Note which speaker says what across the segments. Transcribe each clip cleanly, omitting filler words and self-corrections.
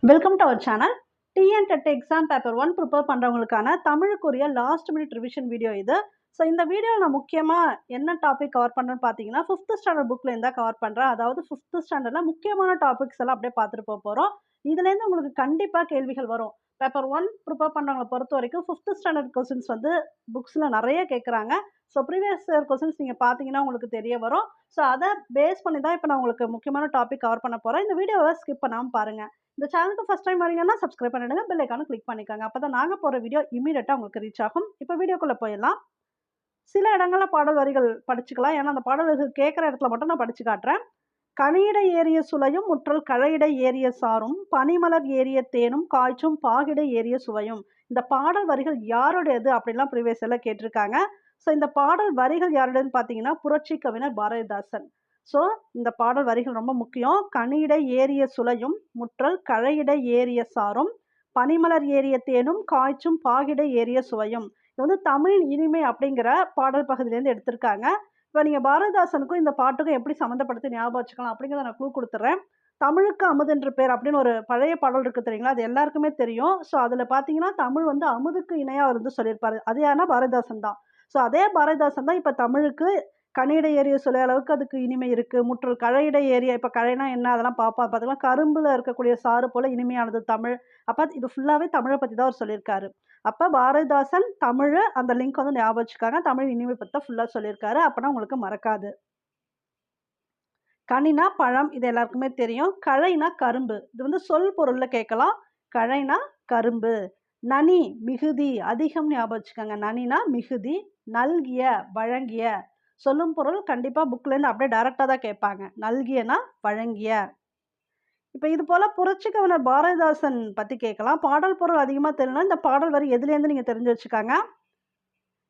Speaker 1: Welcome to our channel. TNTET exam paper 1 prepare பண்ணுறவங்களுக்கான தமிழுக்குரிய last minute revision video இது. So இந்த வீடியோவில் நான் முக்கியமாக என்ன டாபிக் கவர் பண்ணுறேன்னு பார்த்தீங்கன்னா, 5th ஸ்டாண்டர்ட் புக்கில் இருந்தால் கவர் பண்ணுறேன். அதாவது 5th ஸ்டாண்டர்டில் முக்கியமான டாபிக்ஸ் எல்லாம் அப்படியே பார்த்துட்டு போகிறோம். இதுலேருந்து உங்களுக்கு கண்டிப்பாக கேள்விகள் வரும். பேப்பர் 1 ப்ரிப்பேர் பண்ணுறவங்களை பொறுத்த வரைக்கும் 5th ஸ்டாண்டர்ட் கொஸ்டின்ஸ் வந்து புக்ஸில் நிறைய கேட்குறாங்க. ஸோ ப்ரீவியஸ் இயர் கொஸ்டின்ஸ் நீங்கள் பார்த்தீங்கன்னா உங்களுக்கு தெரிய வரும். ஸோ அதை பேஸ் பண்ணி தான் இப்போ நான் உங்களுக்கு முக்கியமான டாபிக் கவர் பண்ண போகிறேன். இந்த வீடியோவை ஸ்கிப் பண்ணாமல் பாருங்கள். இந்த சேனலுக்கு ஃபர்ஸ்ட் டைம் வரீங்கன்னா சப்ஸ்கிரைப் பண்ணிடுங்க, பெல் ஐக்கானை கிளிக் பண்ணிக்கோங்க. அப்பதான் நாங்க போற வீடியோ இமீடியட்டா உங்களுக்கு ரீச் ஆகும். இப்போ வீடியோக்குள்ள போயிடலாம். சில இடங்கள்ல பாடல் வரிகள் படிச்சுக்கலாம். ஏன்னா அந்த பாடல் வரிகள் கேட்குற இடத்துல மட்டும் நான் படிச்சு காட்டுறேன். கனியிடை ஏறிய சுளையும் முற்றல் கழையிடை ஏறிய சாரும் பனிமலர் ஏறிய தேனும் காய்ச்சும் பாகிடை ஏறிய சுவையும். இந்த பாடல் வரிகள் யாருடையது அப்படின்லாம் ப்ரீவியஸ் எல்லாம் கேட்டிருக்காங்க. ஸோ இந்த பாடல் வரிகள் யாருடையதுன்னு பார்த்தீங்கன்னா புரட்சி கவிஞர் பாரதிதாசன். ஸோ இந்த பாடல் வரிகள் ரொம்ப முக்கியம். கனியிடை ஏறிய சுளையும் முற்றல் கழையிடை ஏறிய சாரும் பனிமலர் ஏறிய தேனும் காய்ச்சும் பாகிடை ஏறிய சுவையும். இது வந்து தமிழ் இனிமை அப்படிங்கிற பாடல் பகுதியிலேருந்து எடுத்திருக்காங்க. இப்போ நீங்கள் பாரதிதாசனுக்கும் இந்த பாட்டுக்கும் எப்படி சம்மந்தப்படுத்தி ஞாபகம் வச்சுக்கலாம் அப்படிங்கிறத நான் க்ளூ கொடுத்துட்றேன். தமிழுக்கு அமுதென்று பேர் அப்படின்னு ஒரு பழைய பாடல் இருக்குது தெரியுங்களா? அது எல்லாருக்குமே தெரியும். ஸோ அதில் பார்த்தீங்கன்னா தமிழ் வந்து அமுதுக்கு இணையாக இருந்து சொல்லியிருப்பாரு. அது யாருன்னா பாரதிதாசன் தான். ஸோ அதே பாரதிதாசன் தான் இப்போ தமிழுக்கு கனியிடை ஏறிய சுளை அளவுக்கு அதுக்கு இனிமை இருக்குது. முற்றல் கழையிடை ஏறிய இப்போ கழைனா என்ன அதெல்லாம் பார்த்தீங்கன்னா கரும்பில் இருக்கக்கூடிய சாறு போல் இனிமையானது தமிழ். அப்போ இது ஃபுல்லாகவே தமிழை பற்றி தான் அவர் சொல்லியிருக்காரு. அப்போ பாரதிதாசன் தமிழ் அந்த லிங்க் வந்து ஞாபகம் வச்சுக்காங்க. தமிழ் இனிமை பற்றி தான் ஃபுல்லாக சொல்லியிருக்காரு. அப்போனா உங்களுக்கு மறக்காது. கனினா பழம், இது எல்லாருக்குமே தெரியும். கழைனா கரும்பு, இது வந்து சொல் பொருளில் கேட்கலாம். கழைனா கரும்பு. நனி மிகுதி அதிகம் ஞாபகம் வச்சுக்கோங்க. நனினா மிகுதி. நல்கிய வழங்கிய. சொல்லும் பொருள் கண்டிப்பாக புக்லேருந்து அப்படியே டைரெக்டாக தான் கேட்பாங்க. நல்கியனா வழங்கிய. இப்போ இது போல் புரட்சி கவிஞர் பாரதிதாசன் பற்றி கேட்கலாம். பாடல் பொருள் அதிகமாக தெரியலனா இந்த பாடல் வரி எதுலேருந்து நீங்கள் தெரிஞ்சு வச்சுக்காங்க.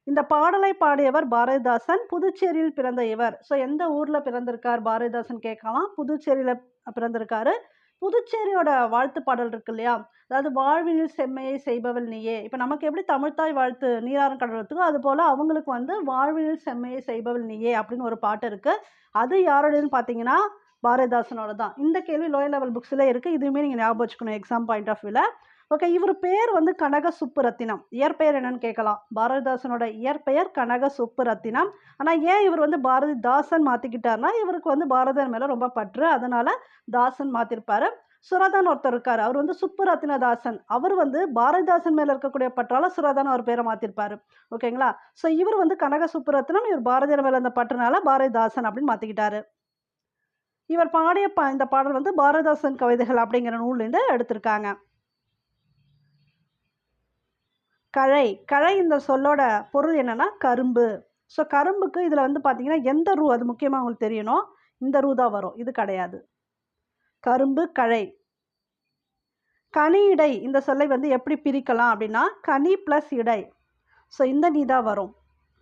Speaker 1: இந்த பாடலை பாடியவர் பாரதிதாசன். புதுச்சேரியில் பிறந்த இவர். ஸோ எந்த ஊரில் பிறந்திருக்கார் பாரதிதாசன் கேட்கலாம். புதுச்சேரியில் பிறந்திருக்காரு. புதுச்சேரியோட வாழ்த்து பாடல் இருக்கு இல்லையா? அதாவது வாழ்வினில் செம்மையை செய்பவள் நீயே. இப்போ நமக்கு எப்படி தமிழ்த்தாய் வாழ்த்து நீராறும் கடலுக்கோ அது போல் அவங்களுக்கு வந்து வாழ்வினில் செம்மையை செய்பவள் நீயே அப்படின்னு ஒரு பாட்டு இருக்குது. அது யாரோடதுன்னு பார்த்தீங்கன்னா பாரதிதாசனோட தான். இந்த கேள்வி லோயர் லெவல் புக்ஸில் இருக்குது. இதுவுமே நீங்கள் ஞாபகம் வச்சுக்கணும் எக்ஸாம் பாயிண்ட் ஆஃப் வியூவில். ஓகே, இவர் பேர் வந்து கனக சுப்புரத்தினம். இயற்பெயர் என்னன்னு கேட்கலாம். பாரதிதாசனோட இயற்பெயர் கனக சுப்புரத்தினம். ஆனால் ஏன் இவர் வந்து பாரதிதாசன் மாற்றிக்கிட்டார்னா இவருக்கு வந்து பாரதியார் மேலே ரொம்ப பற்று, அதனால தாசன் மாற்றிருப்பாரு. சுரதான் ஒருத்தர் இருக்காரு, அவர் வந்து சுப்புரத்தினதாசன். அவர் வந்து பாரதிதாசன் மேலே இருக்கக்கூடிய பற்றால சுரதான் அவர் பேரை மாற்றிருப்பாரு. ஓகேங்களா? ஸோ இவர் வந்து கனக சுப்புரத்தினம், இவர் பாரதியார் மேலே இருந்த பற்றுனால பாரதிதாசன் அப்படின்னு மாற்றிக்கிட்டாரு. இவர் பாடிய இந்த பாடல் வந்து பாரதிதாசன் கவிதைகள் அப்படிங்கிற நூல்லேருந்து எடுத்திருக்காங்க. கழை. கழை இந்த சொல்லோட பொருள் என்னன்னா கரும்பு. ஸோ கரும்புக்கு இதில் வந்து பார்த்தீங்கன்னா எந்த ரூ அது முக்கியமாக உங்களுக்கு தெரியணும். இந்த ரூ தான் வரும், இது கிடையாது. கரும்பு கழை. கனி இடை இந்த சொல்லை வந்து எப்படி பிரிக்கலாம் அப்படின்னா கனி ப்ளஸ் இடை. ஸோ இந்த நீ தான் வரும்.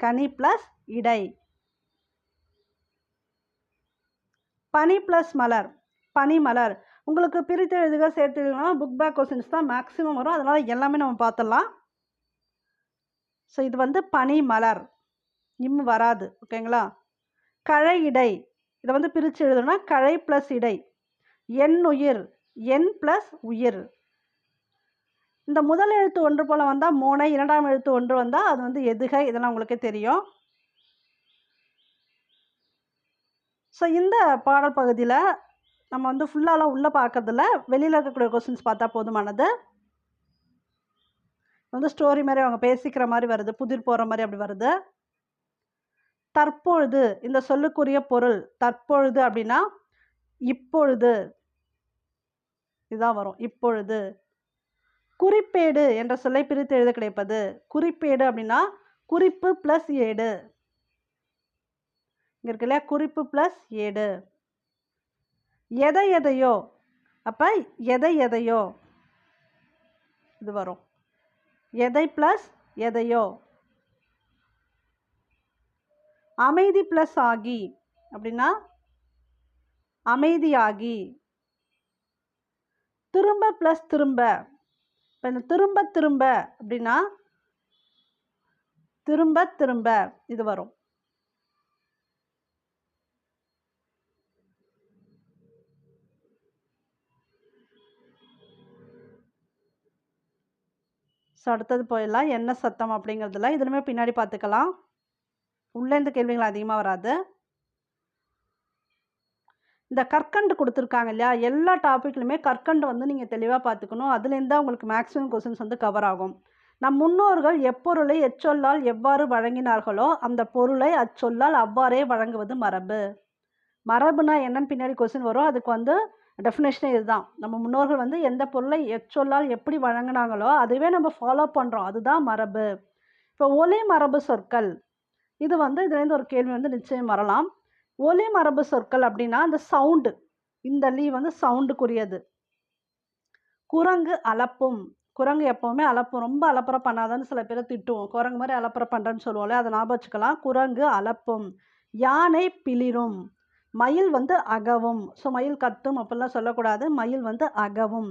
Speaker 1: கனி ப்ளஸ் இடை. பனி ப்ளஸ் மலர். பனிமலர். உங்களுக்கு பிரித்து எழுதுக சேர்த்து எழுதுனா புக் பேக் கொஸ்டின்ஸ் தான் மேக்ஸிமம் வரும். அதனால் எல்லாமே நம்ம பார்த்துடலாம். ஸோ இது வந்து பனிமலர். இம் வராது. ஓகேங்களா? கழை இடை. இதை வந்து பிரித்து எழுதணும்னா கழை ப்ளஸ் இடை. என் உயிர். என் ப்ளஸ் உயிர். இந்த முதல் எழுத்து ஒன்று போல் வந்தால் மோனை, இரண்டாம் எழுத்து ஒன்று வந்தால் அது வந்து எதுகை. இதெல்லாம் உங்களுக்கே தெரியும். ஸோ இந்த பாடல் பகுதியில் நம்ம வந்து ஃபுல்லாலாம் உள்ளே பார்க்கறதில்ல, வெளியில் இருக்கக்கூடிய கொஸ்டின்ஸ் பார்த்தா போதுமானது. வந்து ஸ்டோரி மாதிரி அவங்க பேசிக்கிற மாதிரி வருது, புதிர் போகிற மாதிரி அப்படி வருது. தற்பொழுது இந்த சொல்லுக்குரிய பொருள். தற்பொழுது அப்படின்னா இப்பொழுது, இதுதான் வரும். இப்பொழுது. குறிப்பேடு என்ற சொல்லை பிரித்து எழுத கிடைப்பது. குறிப்பேடு அப்படின்னா குறிப்பு ப்ளஸ் ஏடு. இங்கே இருக்கு இல்லையா? குறிப்பு ப்ளஸ் ஏடு. எதை எதையோ. அப்போ எதை எதையோ இது வரும். எதை ப்ளஸ் எதையோ. அமைதி ப்ளஸ் ஆகி அப்படின்னா அமைதியாகி. திரும்ப ப்ளஸ் திரும்ப. இப்போ இந்த திரும்ப திரும்ப அப்படின்னா திரும்ப திரும்ப இது வரும். ஸோ அடுத்தது போயிடலாம். என்ன சத்தம் அப்படிங்கிறதுல இதுலையுமே பின்னாடி பார்த்துக்கலாம். உள்ளேருந்து கேள்விகள் அதிகமாக வராது. இந்த கற்கண்டு கொடுத்துருக்காங்க இல்லையா, எல்லா டாப்பிக்லையுமே கற்கண்டு வந்து நீங்கள் தெளிவாக பார்த்துக்கணும். அதுலேருந்து தான் உங்களுக்கு மேக்ஸிமம் கொஸ்டின்ஸ் வந்து கவர் ஆகும். நம் முன்னோர்கள் எப்பொருளை எச்சொல்லால் எவ்வாறு வழங்கினார்களோ அந்த பொருளை அச்சொல்லால் அவ்வாறே வழங்குவது மரபு. மரபுனா என்னன்னு பின்னாடி கொஸ்டின் வரும். அதுக்கு வந்து டெஃபினேஷனே இதுதான். நம்ம முன்னோர்கள் வந்து எந்த பொருளை எச்சொல்லால் எப்படி வழங்கினாங்களோ அதுவே நம்ம ஃபாலோ பண்ணுறோம், அதுதான் மரபு. இப்போ ஒலி மரபு சொற்கள், இது வந்து இதுலேருந்து ஒரு கேள்வி வந்து நிச்சயம் வரலாம். ஒலி மரபு சொற்கள் அப்படின்னா அந்த சவுண்டு, இந்த லீ வந்து சவுண்டுக்குரியது. குரங்கு அலப்பும், குரங்கு எப்போவுமே அலப்பும். ரொம்ப அலப்பறை பண்ணாதான்னு சில பேரை திட்டுவோம். குரங்கு மாதிரி அலப்பறை பண்ணுறேன்னு சொல்லுவோம்ல, அதை ஞாபகம் வச்சுக்கலாம். குரங்கு அலப்பும். யானை பிளிரும். மயில் வந்து அகவும். ஸோ மயில் கத்தும் அப்படிலாம் சொல்லக்கூடாது. மயில் வந்து அகவும்.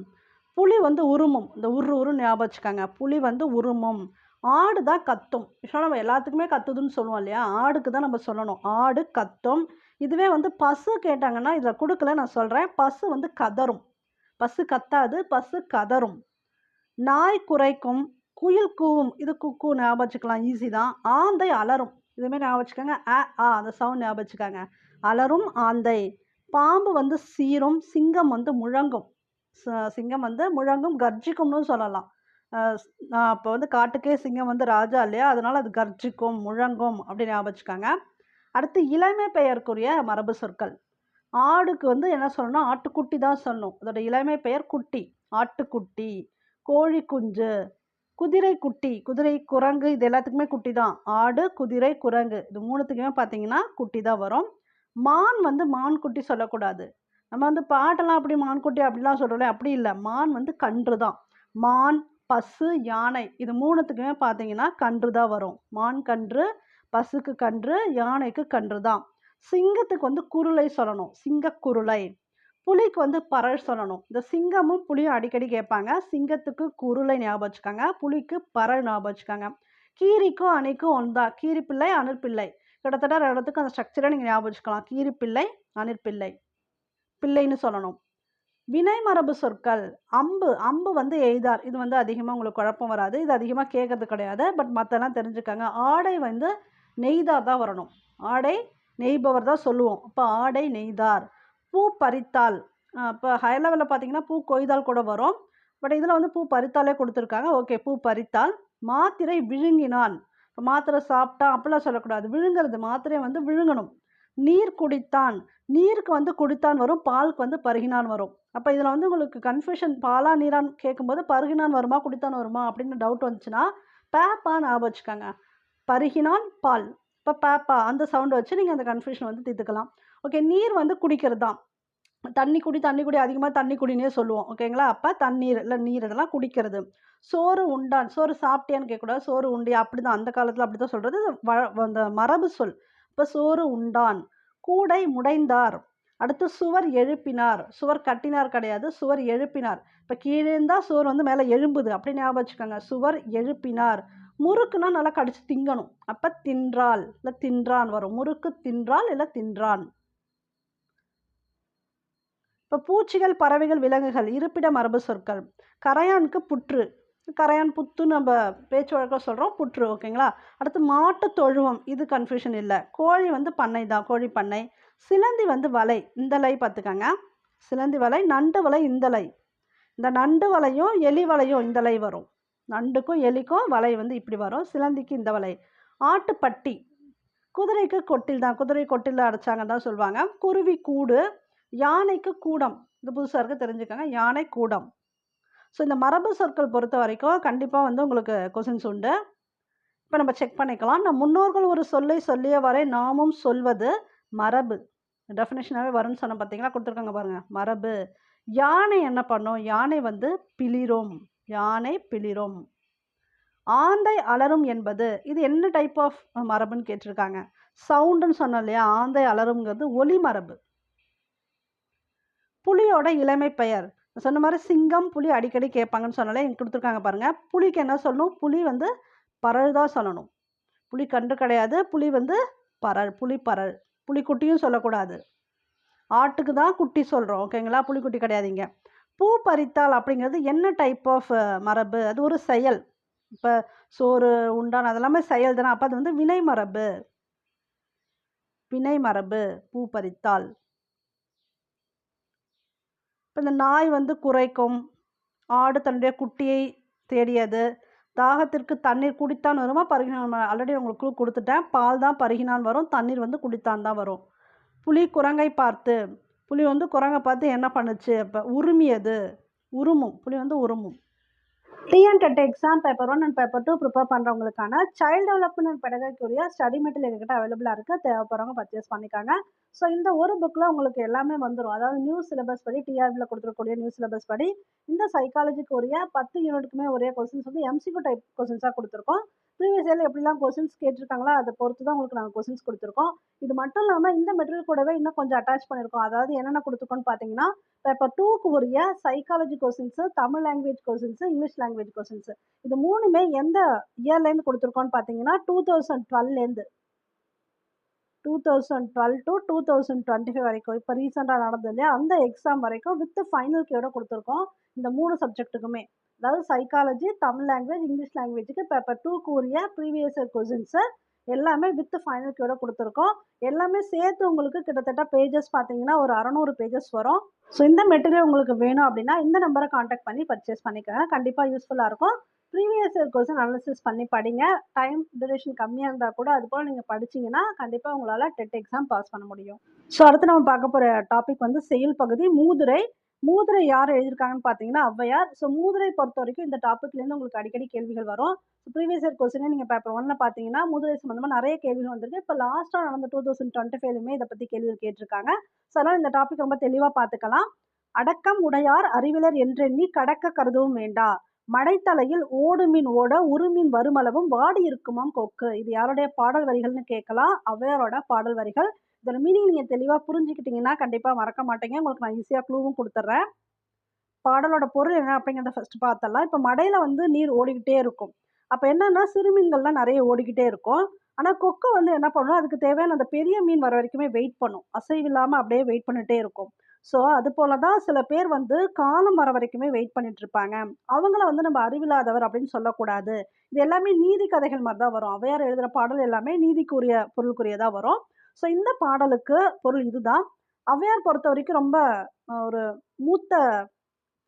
Speaker 1: புலி வந்து உருமும். இந்த உரு ஞாபகம் வச்சுக்காங்க. புலி வந்து உருமும். ஆடு தான் கத்தும். யூஸ்வலாக நம்ம எல்லாத்துக்குமே கத்துதுன்னு சொல்லுவோம் இல்லையா, ஆடுக்கு தான் நம்ம சொல்லணும். ஆடு கத்தும். இதுவே வந்து பசு கேட்டாங்கன்னா இதில் கொடுக்கல, நான் சொல்கிறேன். பசு வந்து கதறும். பசு கத்தாது, பசு கதறும். நாய் குரைக்கும். குயில் கூவும். இது குக்கு ஞாபகம் வச்சுக்கலாம், ஈஸி தான். ஆந்தை அலரும். இதுமாரி ஞாபகம் வச்சுக்கோங்க. அந்த சவுண்ட் ஞாபகம் வச்சுக்காங்க. அலரும் ஆந்தை. பாம்பு வந்து சீரும். சிங்கம் வந்து முழங்கும். சிங்கம் வந்து முழங்கும், கர்ஜிக்கும்னு சொல்லலாம். அப்போ வந்து காட்டுக்கே சிங்கம் வந்து ராஜா இல்லையா, அதனால அது கர்ஜிக்கும் முழங்கும் அப்படின்னு ஞாபகம் வச்சுக்காங்க. அடுத்து இளமை பெயருக்குரிய மரபு சொற்கள். ஆடுக்கு வந்து என்ன சொல்லணும், ஆட்டுக்குட்டி தான் சொல்லணும். அதோட இளமை பெயர் குட்டி, ஆட்டுக்குட்டி. கோழி குஞ்சு. குதிரை குட்டி, குதிரை குரங்கு, இது எல்லாத்துக்குமே குட்டி தான். ஆடு, குதிரை, குரங்கு, இது மூணுத்துக்குமே பார்த்தீங்கன்னா குட்டி தான் வரும். மான் வந்து மான் குட்டி சொல்லக்கூடாது. நம்ம வந்து பாட்டெல்லாம் அப்படி மான் குட்டி அப்படிலாம் சொல்கிறோம்ல, அப்படி இல்லை. மான் வந்து கன்று தான். மான், பசு, யானை, இது மூணுத்துக்குமே பார்த்தீங்கன்னா கன்று தான் வரும். மான் கன்று, பசுக்கு கன்று, யானைக்கு கன்று தான். சிங்கத்துக்கு வந்து குருளை சொல்லணும், சிங்கக்குருளை. புலிக்கு வந்து பரல் சொல்லணும். இந்த சிங்கமும் புலியும் அடிக்கடி கேட்பாங்க. சிங்கத்துக்கு குருளை ஞாபகம் வச்சுக்காங்க, புலிக்கு பரல் ஞாபகம் வச்சுக்காங்க. கீரிக்கும் அணிக்கும் ஒன்றா, கீரி பிள்ளை, அணிற்பிள்ளை. கிட்டத்தட்ட இடத்துக்கு அந்த ஸ்ட்ரக்சரை நீங்கள் ஞாபகம் வச்சுக்கலாம். கீரி பிள்ளை, அணிற்பிள்ளை, பிள்ளைன்னு சொல்லணும். வினை மரபு சொற்கள். அம்பு, அம்பு வந்து எய்தார். இது வந்து அதிகமாக உங்களுக்கு குழப்பம் வராது, இது அதிகமாக கேட்கறது கிடையாது. பட் மற்றெல்லாம் தெரிஞ்சுக்காங்க. ஆடை வந்து நெய்தார் தான் வரணும். ஆடை நெய்பவர் தான் சொல்லுவோம். அப்போ ஆடை நெய்தார். பூ பறித்தால், இப்போ ஹை லெவலில் பார்த்தீங்கன்னா பூ கொய்தால் கூட வரும். பட் இதில் வந்து பூ பறித்தாலே கொடுத்துருக்காங்க. ஓகே, பூ பறித்தால். மாத்திரை விழுங்கினான். இப்போ மாத்திரை சாப்பிட்டா அப்படிலாம் சொல்லக்கூடாது, விழுங்கிறது. மாத்திரை வந்து விழுங்கணும். நீர் குடித்தான். நீருக்கு வந்து குடித்தான் வரும், பாலுக்கு வந்து பருகினான் வரும். அப்போ இதில் வந்து உங்களுக்கு கன்ஃபியூஷன், பாலா நீரான்னு கேட்கும்போது பருகினான் வருமா குடித்தான் வருமா அப்படின்னு டவுட் வந்துச்சுன்னா பேப்பா ஞாபகம் வச்சுக்கோங்க. பருகினான் பால், இப்போ பேப்பா அந்த சவுண்டை வச்சு நீங்கள் அந்த கன்ஃபியூஷன் வந்து தீர்த்துக்கலாம். ஓகே, நீர் வந்து குடிக்கிறது தான். தண்ணி குடி, தண்ணி குடி, அதிகமாக தண்ணி குடினே சொல்லுவோம். ஓகேங்களா, அப்போ தண்ணீர் இல்லை நீர் இதெல்லாம் குடிக்கிறது. சோறு உண்டான், சோறு சாப்பிட்டியான்னு கேட்கக்கூடாது, சோறு உண்டியா, அப்படி தான் அந்த காலத்தில் அப்படி தான் சொல்கிறது, அந்த மரபு சொல். இப்போ சோறு உண்டான். கூடை முடைந்தார். அடுத்து சுவர் எழுப்பினார். சுவர் கட்டினார் கிடையாது, சுவர் எழுப்பினார். இப்போ கீழே இருந்தால் சோறு வந்து மேலே எழும்புது, அப்படி ஞாபகம் வச்சுக்கோங்க. சுவர் எழுப்பினார். முறுக்குன்னா நல்லா கடிச்சு திங்கணும். அப்போ தின்றால் இல்லை தின்றான் வரும். முறுக்கு தின்றால் இல்லை தின்றான். இப்போ பூச்சிகள், பறவைகள், விலங்குகள், இருப்பிட மரபு சொற்கள். கரையானுக்கு புற்று, கரையான் புத்து நம்ம பேச்சு வழக்கம் சொல்கிறோம், புற்று. ஓகேங்களா. அடுத்து மாட்டு தொழுவம், இது கன்ஃபியூஷன் இல்லை. கோழி வந்து பண்ணை தான், கோழி பண்ணை. சிலந்தி வந்து வலை, இந்த லை பார்த்துக்கங்க. சிலந்தி வலை. நண்டு வலை, இந்த லை. இந்த நண்டு வலையும் எலி வலையும் இந்த லை வரும். நண்டுக்கும் எலிக்கும் வலை வந்து இப்படி வரும், சிலந்திக்கு இந்த வலை. ஆட்டுப்பட்டி. குதிரைக்கு கொட்டில் தான், குதிரை கொட்டில் அடைச்சாங்கன்னு தான் சொல்லுவாங்க. குருவி கூடு. யானைக்கு கூடம், இது புதுசாக இருக்குது, தெரிஞ்சுக்கோங்க. யானை கூடம். ஸோ இந்த மரபு சொற்கள் பொறுத்த வரைக்கும் கண்டிப்பாக வந்து உங்களுக்கு கொஸ்டின்ஸ் உண்டு. இப்போ நம்ம செக் பண்ணிக்கலாம். நம் முன்னோர்கள் ஒரு சொல்லை சொல்லிய வரை நாமும் சொல்வது மரபு. டெஃபினேஷனாகவே வரும்னு சொன்ன பார்த்தீங்களா, கொடுத்துருக்காங்க பாருங்கள், மரபு. யானை என்ன பண்ணும், யானை வந்து பிளிரும், யானை பிளிரும். ஆந்தை அலரும் என்பது, இது என்ன டைப் ஆஃப் மரபுன்னு கேட்டிருக்காங்க. சவுண்டுன்னு சொன்னோம் இல்லையா, ஆந்தை அலருங்கிறது ஒலி மரபு. புலியோட இளமை பெயர் சொன்ன மாதிரி சிங்கம், புலி அடிக்கடி கேட்பாங்கன்னு சொன்னாலே இங்கே கொடுத்துருக்காங்க பாருங்கள். புலிக்கு என்ன சொல்லணும், புலி வந்து பரல் தான் சொல்லணும். புலி கன்று கிடையாது, புலி வந்து பரல், புலி பரல். புலிக்குட்டியும் சொல்லக்கூடாது, ஆட்டுக்கு தான் குட்டி சொல்கிறோம். ஓகேங்களா, புலிக்குட்டி கிடையாதுங்க. பூ பறித்தால் அப்படிங்கிறது என்ன டைப் ஆஃப் மரபு, அது ஒரு செயல். இப்போ சோறு உண்டான் அதெல்லாமே செயல் தானே. அப்போ அது வந்து வினைமரபு. வினைமரபு பூ பறித்தால். இப்போ இந்த நாய் வந்து குரைக்கும், ஆடு தன்னுடைய குட்டியை தேடியது, தாகத்திற்கு தண்ணீர் குடித்தான் வருமா பருகினான். ஆல்ரெடி உங்களுக்கு க்ளூ கொடுத்துட்டேன். பால் தான் பருகினான் வரும், தண்ணீர் வந்து குடித்தான் தான் வரும். புலி குரங்கை பார்த்து, புலி வந்து குரங்கை பார்த்து என்ன பண்ணுச்சு? அப்போ உருமியது. உருமும், புலி வந்து உருமும். TNTET exam paper 1 and paper 2 prepare பண்ணுறவங்களுக்கான சைல்டு டெவலப்மெண்ட் அண்ட் பெடகாகிக்குரிய ஸ்டடி மெட்டீரியல் எங்ககிட்ட அவைலபிளாக இருக்குது. தேவைப்படுறவங்க பர்ச்சேஸ் பண்ணிக்காங்க. ஸோ இந்த ஒரு புக்கில் உங்களுக்கு எல்லாமே வந்துடும். அதாவது நியூ சிலபஸ் படி, டிஆர்பியில் கொடுத்துருக்கூடிய நியூ சிலபஸ் படி இந்த சைக்காலஜிக்குரிய 10 யூனிட்டுக்குமே ஒரே கொஸ்டின்ஸ் வந்து எம்சிக்யூ டைப் கொஸ்டின்ஸாக கொடுத்துருக்கோம். ப்ரீவியஸ் இயரில் எப்படிலாம் கொஸ்டின்ஸ் கேட்டிருக்காங்களோ அதை பொறுத்து தான் உங்களுக்கு நாங்கள் கொஸ்டின்ஸ் கொடுத்துருக்கோம். இது மட்டும் இல்லாமல் இந்த மெட்டீரியல் கூடவே இன்னும் கொஞ்சம் அட்டாச் பண்ணியிருக்கோம். அதாவது என்னென்ன கொடுத்துருக்கோன்னு பார்த்தீங்கன்னா, பேப்பர் 2க்கு உரிய psychology questions, Tamil language questions, English language questions. இது 3மே எந்த இயர்லேருந்து கொடுத்துருக்கோன்னு பார்த்தீங்கன்னா 2012லேருந்து 2012 டு 2025 வரைக்கும். இப்போ ரீசெண்டாக நடந்தது இல்லையா, அந்த எக்ஸாம் வரைக்கும் வித் ஃபைனல் கியோட கொடுத்துருக்கோம் இந்த 3 சப்ஜெக்ட்டுக்குமே. அதாவது சைக்காலஜி, தமிழ் லாங்குவேஜ், இங்கிலீஷ் லாங்குவேஜுக்கு பேப்பர் 2க்கு உரிய ப்ரீவியஸ் இயர் கொஸ்டின்ஸு எல்லாமே வித் ஃபைனல் கியோட கொடுத்துருக்கோம். எல்லாமே சேர்த்து உங்களுக்கு கிட்டத்தட்ட பேஜஸ் பார்த்தீங்கன்னா ஒரு 600 பேஜஸ் வரும். ஸோ இந்த மெட்டீரியல் உங்களுக்கு வேணும் அப்படின்னா இந்த நம்பரை காண்டாக்ட் பண்ணி பர்ச்சேஸ் பண்ணிக்கோங்க. கண்டிப்பாக யூஸ்ஃபுல்லாக இருக்கும். ப்ரீவியஸ் இயர் கொஸ்டின் அனாலிசிஸ் பண்ணி படிங்க. டைம் டியூரேஷன் கம்மியாக இருந்தால் கூட அது போல் நீங்கள் படிச்சிங்கன்னா கண்டிப்பாக உங்களால் டெட் எக்ஸாம் பாஸ் பண்ண முடியும். ஸோ அடுத்து நம்ம பார்க்க போகிற டாபிக் வந்து செயல் பகுதி மூதுரை. மூதுரை யார் எழுதியிருக்காங்கன்னு பார்த்தீங்கன்னா ஔவையார். ஸோ மூதுரை பொறுத்த வரைக்கும் இந்த டாப்பிக்லேருந்து உங்களுக்கு அடிக்கடி கேள்விகள் வரும். ப்ரீவியஸ் இயர் கொஸ்டினே நீங்கள் பேப்பர் 1ல பார்த்தீங்கன்னா மூதுரை சம்மந்தமாக நிறைய கேள்விகள் வந்திருக்கு. இப்போ லாஸ்ட்டாக நடந்த 2025லுமே இதை பற்றி கேள்விகள் கேட்டிருக்காங்க. ஸோ அதனால் இந்த டாபிக் ரொம்ப தெளிவாக பார்த்துக்கலாம். அடக்கம் உடையார் அறிவிலர் என்றெண்ணி கடக்க கருதவும் வேண்டா, மடைத்தலையில் ஓடுமீன் ஓட உருமீன் வருமளவும் வாடி இருக்குமாம் கொக்கு. இது யாருடைய பாடல் வரிகள்னு கேட்கலாம். ஔவையாரோட பாடல் வரிகள். இதோட மீனிங் நீங்கள் தெளிவாக புரிஞ்சுக்கிட்டீங்கன்னா கண்டிப்பாக மறக்க மாட்டீங்க. உங்களுக்கு நான் ஈஸியாக க்ளூவும் கொடுத்துட்றேன். பாடலோட பொருள் என்ன அப்படிங்கிறத ஃபர்ஸ்ட் பார்த்தலாம். இப்போ மடையில் வந்து நீர் ஓடிக்கிட்டே இருக்கும். அப்போ என்னன்னா சிறுமீன்கள்லாம் நிறைய ஓடிக்கிட்டே இருக்கும். ஆனால் கொக்கு வந்து என்ன பண்ணும், அதுக்கு தேவையான அந்த பெரிய மீன் வர வரைக்குமே வெயிட் பண்ணும். அசைவில்லாமல் அப்படியே வெயிட் பண்ணிட்டே இருக்கும். ஸோ அது போல தான் சில பேர் வந்து காலம் வர வரைக்குமே வெயிட் பண்ணிட்டு இருப்பாங்க. அவங்கள வந்து நம்ம அறிவில்லாதவர் அப்படின்னு சொல்லக்கூடாது. இது எல்லாமே நீதி கதைகள் மாதிரி தான் வரும். ஔவையார் எழுதுகிற பாடல் எல்லாமே நீதிக்குரிய பொருளுக்குரியதாக வரும். ஸோ இந்த பாடலுக்கு பொருள் இதுதான். ஔவையார் பொறுத்த வரைக்கும் ரொம்ப ஒரு மூத்த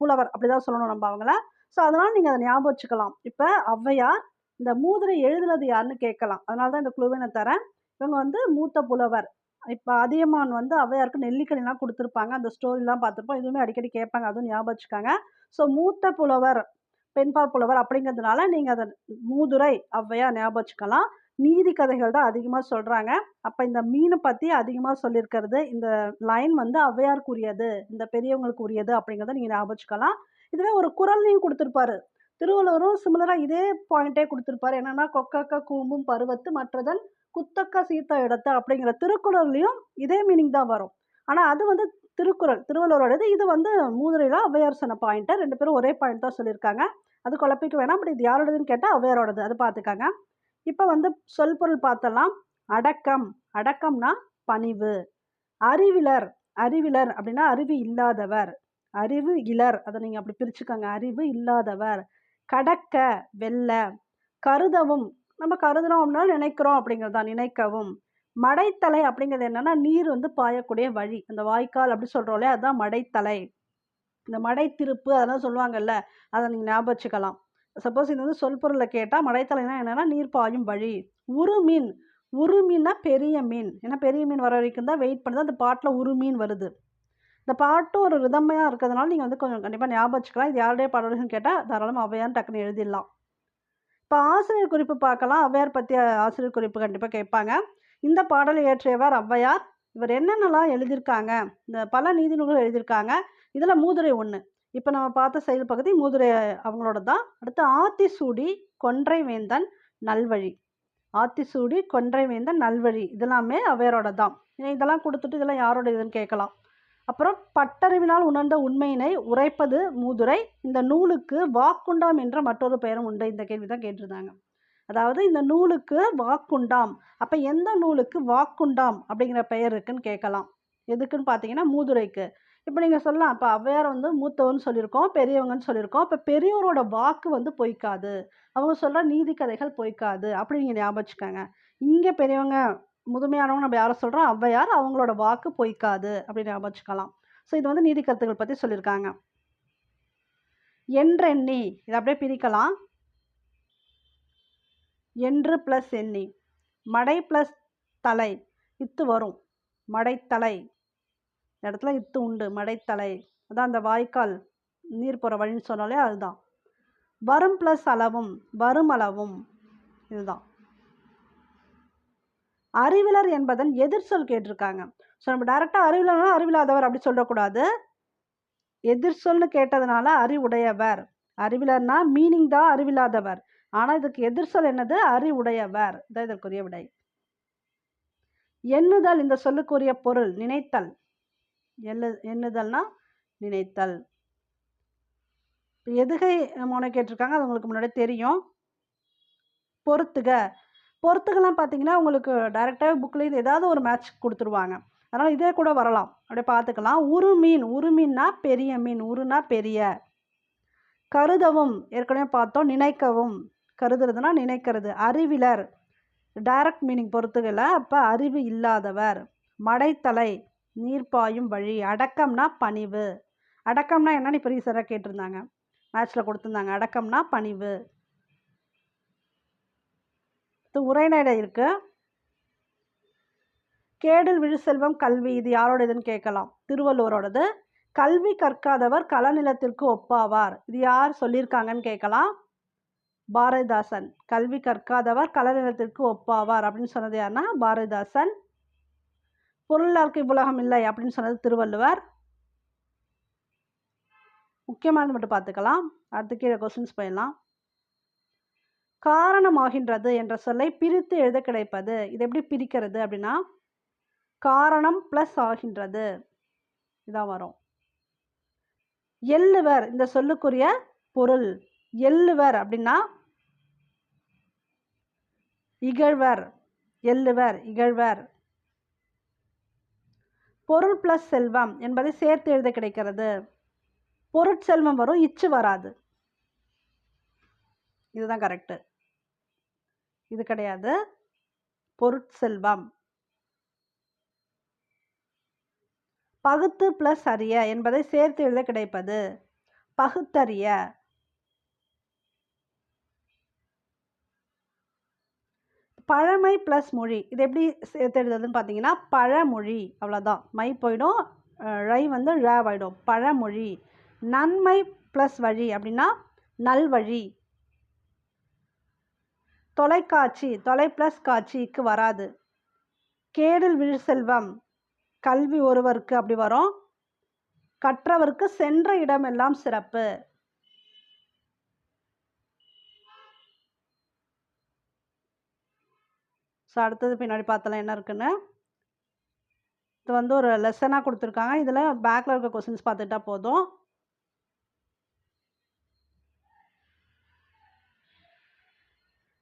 Speaker 1: புலவர் அப்படிதான் சொல்லணும் நம்ம அவங்கள. ஸோ அதனால நீங்க அதை ஞாபகம் வச்சுக்கலாம். இப்போ ஔவையார் இந்த மூதுரை எழுதுனது யாருன்னு கேட்கலாம். அதனால தான் இந்த குழுவை நான் தரேன். இவங்க வந்து மூத்த புலவர். இப்போ அதியமான் வந்து ஔவையாருக்கு நெல்லிக்கனிலாம் கொடுத்துருப்பாங்க. அந்த ஸ்டோரிலாம் பார்த்துருப்போம். இதுவுமே அடிக்கடி கேட்பாங்க. அதுவும் ஞாபகம் வச்சுக்காங்க. ஸோ மூத்த புலவர், பெண்பால் புலவர் அப்படிங்கிறதுனால நீங்க அதை மூதுரை ஔவையார் ஞாபகம் வச்சுக்கலாம். நீதி கதைகள் தான் அதிகமாக சொல்றாங்க. அப்போ இந்த மீனை பற்றி அதிகமாக சொல்லியிருக்கிறது இந்த லைன் வந்து ஔவையாருக்குரியது, இந்த பெரியவங்களுக்கு உரியது அப்படிங்கிறத நீங்கள் ஞாபகம் வச்சுக்கலாம். இதுவே ஒரு குறள்லையும் கொடுத்துருப்பாரு. திருவள்ளுவரும் சிமிலராக இதே பாயிண்டே கொடுத்துருப்பாரு. என்னன்னா கொக்கக்க கூம்பும் பருவத்து மற்றதன் குத்தக்க சீர்த்த இடத்த அப்படிங்கிற திருக்குறள்லையும் இதே மீனிங் தான் வரும். ஆனால் அது வந்து திருக்குறள் திருவள்ளுவரோடது. இது வந்து மூதுரையில் ஔவையார் சொன்ன பாயிண்ட்டை 2 பேரும் ஒரே பாயிண்ட் தான் சொல்லியிருக்காங்க. அது குழப்பிக்க வேணாம். பட் இது யாரோடதுன்னு கேட்டால் ஔவையாரோடது. அது பார்த்துக்காங்க. இப்போ வந்து சொல் பொருள் பார்த்தலாம். அடக்கம், அடக்கம்னா பணிவு. அறிவிலர், அறிவிலர் அப்படின்னா அறிவு இல்லாதவர். அறிவு இலர், அதை நீங்கள் அப்படி பிரிச்சுக்கோங்க. அறிவு இல்லாதவர். கடக்க, வெல்ல. கருதவும், நம்ம கருதுறோம் அப்படின்னா நினைக்கிறோம் அப்படிங்கிறது தான், நினைக்கவும். மடைத்தலை அப்படிங்கிறது என்னன்னா நீர் வந்து பாயக்கூடிய வழி, அந்த வாய்க்கால் அப்படி சொல்கிறோம் இல்லையா, அதுதான் மடைத்தலை. இந்த மடை திருப்பு அதெல்லாம் சொல்லுவாங்கல்ல, அதை நீங்கள் ஞாபகம் வச்சுக்கலாம். சப்போஸ் இது வந்து சொல் பொருளில் கேட்டால் மடைத்தலைனா என்னென்னா நீர் பாயும் வழி. உருமீன், உருமீன்னா பெரிய மீன். ஏன்னா பெரிய மீன் வர வரைக்கும் தான் வெயிட் பண்ணுது. அந்த பாட்டில் உருமீன் வருது. இந்த பாட்டும் ஒரு ரிதமையாக இருக்கிறதுனால நீங்கள் வந்து கொஞ்சம் கண்டிப்பாக ஞாபகம் வச்சுக்கலாம். இது யாருடைய பாடல்கள்னு கேட்டால் தாராளமாக ஔவையார்னு டக்குன்னு எழுதிடலாம். இப்போ ஆசிரியர் குறிப்பு பார்க்கலாம். ஔவையார் பற்றி ஆசிரியர் குறிப்பு கண்டிப்பாக கேட்பாங்க. இந்த பாடலை இயற்றியவர் ஔவையார். இவர் என்னென்னலாம் எழுதியிருக்காங்க, இந்த பல நீதி நூல்கள் எழுதியிருக்காங்க. இதில் மூதுரை ஒன்று. இப்போ நம்ம பார்த்த செயல் பகுதி மூதுரை அவங்களோட தான். அடுத்து ஆத்திசூடி, கொன்றை வேந்தன், நல்வழி. ஆத்திசூடி, கொன்றை வேந்தன், நல்வழி இதெல்லாமே ஔவையாரோட தான். இதெல்லாம் கொடுத்துட்டு இதெல்லாம் யாரோட இதுன்னு கேட்கலாம். அப்புறம் பட்டறிவினால் உணர்ந்த உண்மையினை உரைப்பது மூதுரை. இந்த நூலுக்கு வாக்குண்டாம் என்ற மற்றொரு பெயரும் உண்டு. இந்த கேள்வி தான் கேட்டிருந்தாங்க. அதாவது இந்த நூலுக்கு வாக்குண்டாம். அப்போ எந்த நூலுக்கு வாக்குண்டாம் அப்படிங்கிற பெயர் இருக்குன்னு கேட்கலாம். எதுக்குன்னு பார்த்தீங்கன்னா மூதுரைக்கு. இப்போ நீங்கள் சொல்லலாம், இப்போ ஔவையார் வந்து மூத்தவர்னு சொல்லியிருக்கோம், பெரியவங்கன்னு சொல்லியிருக்கோம். இப்போ பெரியவரோட வாக்கு வந்து பொய்க்காது. அவங்க சொல்ற நீதி கதைகள் பொய்க்காது. அப்படி நீங்க ஞாபகம் வச்சுக்கங்க. இங்க பெரியவங்க, முதுமையானவங்க நம்ம யார சொல்றோம்? ஔவையார். அவங்களோட வாக்கு பொய்க்காது அப்படின்னு ஞாபகம் வச்சுக்கலாம். ஸோ இது வந்து நீதி கருத்துக்கள் பத்தி சொல்லியிருக்காங்க. என்றெண்ணி இதை அப்படியே பிரிக்கலாம். என்று பிளஸ் எண்ணி, மடை பிளஸ் தலை, இத்து வரும். மடைத்தலை, இந்த இடத்துல இத்து உண்டு. மடைத்தலை, அதான் அந்த வாய்க்கால் நீர் போகிற வழின்னு சொன்னாலே அதுதான். வரும் பிளஸ் அளவும், வரும் அளவும், இதுதான். அறிவிலர் என்பதன் எதிர்சொல் கேட்டிருக்காங்க. ஸோ நம்ம டைரெக்டாக அறிவிலர்னா அறிவில்லாதவர் அப்படி சொல்லக்கூடாது. எதிர்சொல்னு கேட்டதுனால அறிவுடையவர். அறிவிலர்னா மீனிங் தான் அறிவில்லாதவர். ஆனால் இதுக்கு எதிர்சொல் என்னது? அறிவுடையவர். இதான் இதற்குரிய விடை. எண்ணுதல் இந்த சொல்லுக்குரிய பொருள் நினைத்தல். எண்ணுதல்னா நினைத்தல். எதுகை மோனை கேட்டிருக்காங்க, அது உங்களுக்கு முன்னாடி தெரியும். பொறுத்துக. பொறுத்துக்கெல்லாம் பார்த்தீங்கன்னா உங்களுக்கு டைரெக்டாகவே புக்கில் இது ஏதாவது ஒரு மேட்ச் கொடுத்துருவாங்க. அதனால் இதே கூட வரலாம். அப்படியே பார்த்துக்கலாம். உருமீன், உருமீன்னா பெரிய மீன், உருனா பெரிய. கருதவும் ஏற்கனவே பார்த்தோம். நினைக்கவும், கருதுறதுனா நினைக்கிறது. அறிவிலர் டைரக்ட் மீனிங் பொறுத்துக்கல, அப்போ அறிவு இல்லாதவர். மடைத்தலை நீர்ப்பாயும் வழி. அடக்கம்னா பணிவு. அடக்கம்னா என்னன்னு இப்போ ரீசெண்டாக கேட்டிருந்தாங்க, மேட்ச்சில் கொடுத்துருந்தாங்க. அடக்கம்னா பணிவு. உரைநடை இருக்கு. கேடில் விழு செல்வம் கல்வி, இது யாரோட இதுன்னு கேட்கலாம். திருவள்ளுவரோடது. கல்வி கற்காதவர் களநிலத்திற்கு ஒப்பாவார், இது யார் சொல்லியிருக்காங்கன்னு கேட்கலாம். பாரதிதாசன். கல்வி கற்காதவர் களநிலத்திற்கு ஒப்பாவார் அப்படின்னு சொன்னது யாருன்னா பாரதிதாசன். பொருளாருக்கு இவ்வுலகம் இல்லை அப்படின்னு சொன்னது திருவள்ளுவர். முக்கியமானது மட்டும் பார்த்துக்கலாம். அடுத்து கீழே கொஸ்டின்ஸ் போயிடலாம். காரணமாகின்றது என்ற சொல்லை பிரித்து எழுத கிடைப்பது, இது எப்படி பிரிக்கிறது அப்படின்னா காரணம் பிளஸ் ஆகின்றது, இதான் வரும். எள்ளுவர் இந்த சொல்லுக்குரிய பொருள். எள்ளுவர் அப்படின்னா இகழ்வர். எள்ளுவர் இகழ்வர். பொருள் பிளஸ் செல்வம் என்பதை சேர்த்து எழுத கிடைக்கிறது. பொருட்செல்வம் வரும், இச்சு வராது. இதுதான் கரெக்டு. இது கிடையாது. பொருட்செல்வம். பகுத்து பிளஸ் அறிய என்பதை சேர்த்து எழுத கிடைப்பது. பகுத்தறிய. பழமை பிளஸ் மொழி, இது எப்படி சேர்த்து எழுதுறதுன்னு பார்த்தீங்கன்னா பழமொழி, அவ்வளோதான். மை போயிடும், ழை வந்து ழாயிடும். பழமொழி. நன்மை பிளஸ் வழி அப்படின்னா நல்வழி. தொலைக்காட்சி, தொலை பிளஸ் காட்சிக்கு வராது. கேடில் விழு செல்வம் கல்வி ஒருவருக்கு அப்படி வரும். கற்றவருக்கு சென்ற இடமெல்லாம் சிறப்பு. ஸோ அடுத்தது பின்னாடி பார்த்தலாம் என்ன இருக்குன்னு. இது வந்து ஒரு லெசனாக கொடுத்துருக்காங்க. இதில் பேக்கில் இருக்க கொஸ்டின்ஸ் பார்த்துட்டா போதும்.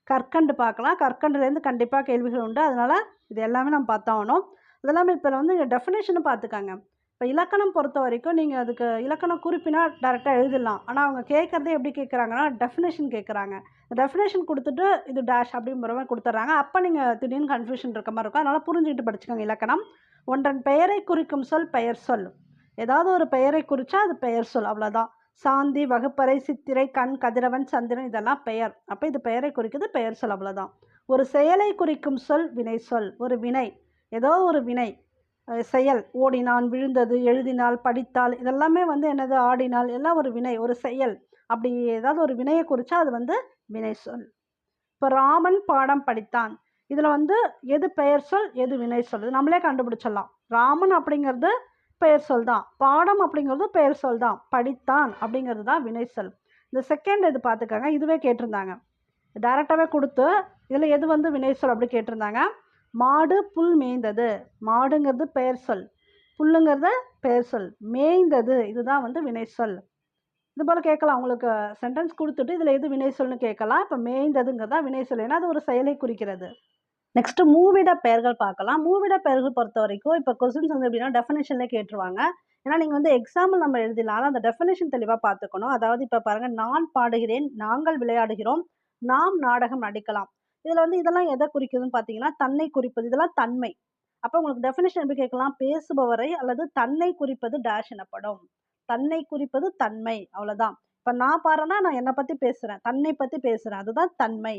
Speaker 1: கற்கண்டு பார்க்கலாம். கற்கண்டுலேருந்து கண்டிப்பாக கேள்விகள் உண்டு. அதனால் இது எல்லாமே நம்ம பார்த்தாகணும். அதெல்லாமே இப்போ வந்து டெஃபினேஷனு பார்த்துக்காங்க. இப்போ இலக்கணம் பொறுத்த வரைக்கும் நீங்கள் அதுக்கு இலக்கணம் குறிப்பினா டேரெக்டாக எழுதிடலாம். ஆனால் அவங்க கேட்குறதே எப்படி கேட்குறாங்கன்னா டெஃபினேஷன் கேட்குறாங்க. டெஃபினேஷன் கொடுத்துட்டு இது டேஷ் அப்படிங்கிற மாதிரி கொடுத்துட்றாங்க. அப்போ நீங்கள் திடீர்னு கன்ஃபியூஷன் இருக்க மாதிரி இருக்கும். அதனால் புரிஞ்சுக்கிட்டு படிச்சுக்கோங்க. இலக்கணம் ஒன்றன் பெயரை குறிக்கும் சொல் பெயர் சொல். ஏதாவது ஒரு பெயரை குறித்தா அது பெயர் சொல், அவ்வளோதான். சாந்தி, வகுப்பறை, சித்திரை, கண், கதிரவன், சந்திரன் இதெல்லாம் பெயர். அப்போ இது பெயரை குறிக்குது, பெயர் சொல், அவ்வளோதான். ஒரு செயலை குறிக்கும் சொல் வினை சொல். ஒரு வினை, ஏதோ ஒரு வினை செயல். ஓடினான், விழுந்தது, எழுதினால், படித்தால், இதெல்லாமே வந்து என்னது ஆடினால், எல்லாம் ஒரு வினை, ஒரு செயல். அப்படி ஏதாவது ஒரு வினையை குறித்தா அது வந்து வினை சொல். இப்போ ராமன் பாடம் படித்தான், இதில் வந்து எது பெயர் சொல் எது வினை சொல் நம்மளே கண்டுபிடிச்சிடலாம். ராமன் அப்படிங்கிறது பெயர் சொல் தான், பாடம் அப்படிங்கிறது பெயர் சொல் தான், படித்தான் அப்படிங்கிறது தான் வினை சொல். இந்த செகண்ட் இது பார்த்துக்கோங்க. இதுவே கேட்டிருந்தாங்க, டைரெக்டாகவே கொடுத்து இதில் எது வந்து வினை சொல் அப்படி கேட்டிருந்தாங்க. மாடு புல் மேய்ந்தது, மாடுங்கிறது பெயர் சொல், புல்லுங்கிறது பெயர் சொல், மேய்ந்தது இதுதான் வந்து வினை சொல். இது போல் கேட்கலாம். உங்களுக்கு சென்டென்ஸ் கொடுத்துட்டு இதில் எது வினை சொல்னு கேட்கலாம். இப்போ மேய்ந்ததுங்கிறதா வினை சொல், ஏன்னா அது ஒரு செயலை குறிக்கிறது. நெக்ஸ்ட் மூவிட பெயர்கள் பார்க்கலாம். மூவிட பெயர்கள் பொறுத்த வரைக்கும் இப்போ கொஸ்டின்ஸ் வந்து எப்படின்னா டெஃபினேஷன்லேயே கேட்டுருவாங்க. ஏன்னா நீங்க வந்து எக்ஸாம்பிள் நம்ம எழுதிடலாம். ஆனா அந்த டெஃபினிஷன் தெளிவா பார்த்துக்கணும். அதாவது இப்ப பாருங்க, நான் பாடுகிறேன், நாங்கள் விளையாடுகிறோம், நாம் நாடகம் நடிக்கலாம். இதுல வந்து இதெல்லாம் எத குறிக்குதுன்னு பார்த்தீங்கன்னா, தன்னை குறிப்பது. இதெல்லாம் தன்மை. அப்ப உங்களுக்கு டெஃபினிஷன் எப்படி கேட்கலாம்? பேசுபவரை அல்லது தன்னை குறிப்பது டேஷ் எனப்படும். தன்னை குறிப்பது தன்மை. அவ்வளோதான். இப்ப நான் பாடுறேன்னா, நான் என்ன பத்தி பேசுறேன். தன்னை பத்தி பேசுறேன். அதுதான் தன்மை.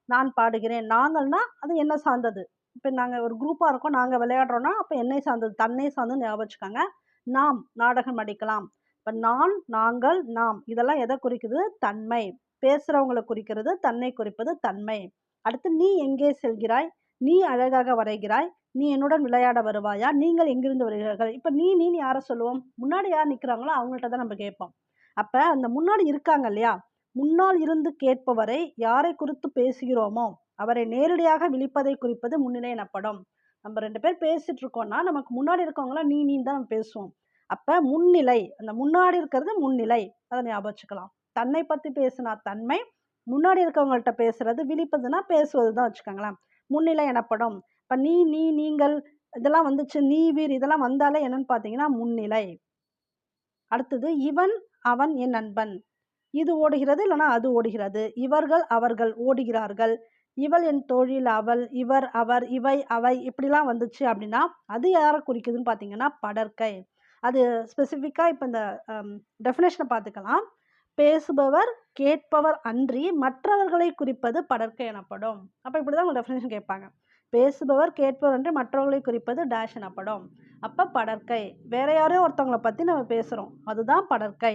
Speaker 1: நான் பாடுகிறேன். நாங்கள்னா, அது என்ன சார்ந்தது. இப்ப நாங்க ஒரு குரூப்பா இருக்கோம். நாங்க விளையாடுறோம்னா, அப்ப என்னை சார்ந்தது. தன்னை சார்ந்ததுன்னு ஞாபகம் வச்சுக்கோங்க. நாம் நாடகம் நடிக்கலாம். இப்ப நான், நாங்கள், நாம் இதெல்லாம் எத குறிக்குது? தன்மை. பேசுறவங்கள குறிக்கிறது. தன்னை குறிப்பது தன்மை. அடுத்து நீ எங்கே செல்கிறாய்? நீ அழகாக வரைகிறாய். நீ என்னுடன் விளையாட வருவாயா? நீங்கள் எங்கிருந்து வருகிறீர்கள்? இப்ப நீன்னு யார சொல்லுவோம்? முன்னாடி யார் நிக்கிறாங்களோ அவங்கள்ட்ட தான் நம்ம கேட்போம். அப்ப அந்த முன்னாடி இருக்காங்க இல்லையா? முன்னால் இருந்து கேட்பவரை யாரை குறித்து பேசுகிறோமோ, அவரை நேரடியாக விளிப்பதை குறிப்பது முன்னிலை எனப்படும். நம்ம 2 பேர் பேசிட்டு இருக்கோம்னா, நமக்கு முன்னாடி இருக்கவங்கள நீன்னு தான் நம்ம பேசுவோம். அப்ப முன்னிலை, அந்த முன்னாடி இருக்கிறது முன்னிலை. அத ஞாபகம் வச்சுக்கலாம். தன்னை பத்தி பேசினா தன்மை, முன்னாடி இருக்கவங்கள்ட்ட பேசுறது, விளிப்பதுன்னா பேசுவது தான் வச்சுக்கோங்களேன். முன்னிலை எனப்படும். இப்ப நீங்கள் இதெல்லாம் வந்துச்சு. நீ, வீர் இதெல்லாம் வந்தாலே என்னன்னு பார்த்தீங்கன்னா முன்னிலை. அடுத்தது இவன், அவன் என் நண்பன். இது ஓடுகிறது, இல்லன்னா அது ஓடுகிறது. இவர்கள், அவர்கள் ஓடுகிறார்கள். இவள் என் தோழி, இல்ல அவள், இவர், அவர், இவை, அவை இப்படிலாம் வந்துச்சு அப்படின்னா, அது யார குறிக்குதுன்னு பார்த்தீங்கன்னா படர்க்கை. அது ஸ்பெசிஃபிக்கா இப்ப இந்த டெஃபினேஷன பார்த்துக்கலாம். பேசுபவர், கேட்பவர் அன்றி மற்றவர்களை குறிப்பது படர்க்கை எனப்படும். அப்ப இப்படிதான் உங்க டெஃபினேஷன் கேட்பாங்க. பேசுபவர், கேட்பவர் அன்றி மற்றவர்களை குறிப்பது டேஷ் எனப்படும். அப்ப படர்க்கை. வேற யாரையோ ஒருத்தவங்கள பத்தி நம்ம பேசுறோம். அதுதான் படர்க்கை.